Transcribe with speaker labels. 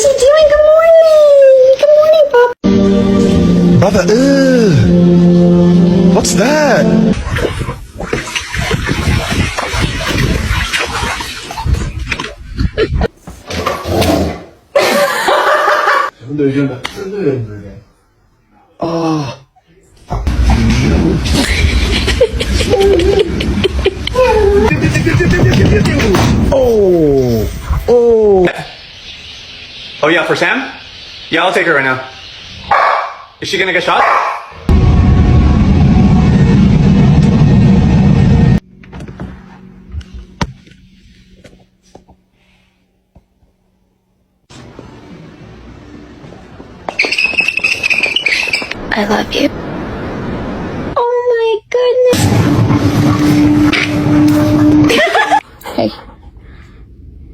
Speaker 1: is he doing? Good morning. Good morning, Pop.
Speaker 2: Brother, what's that?
Speaker 3: Oh yeah, for Sam? Yeah, I'll take her right now. Is she gonna get shot?
Speaker 1: I love you.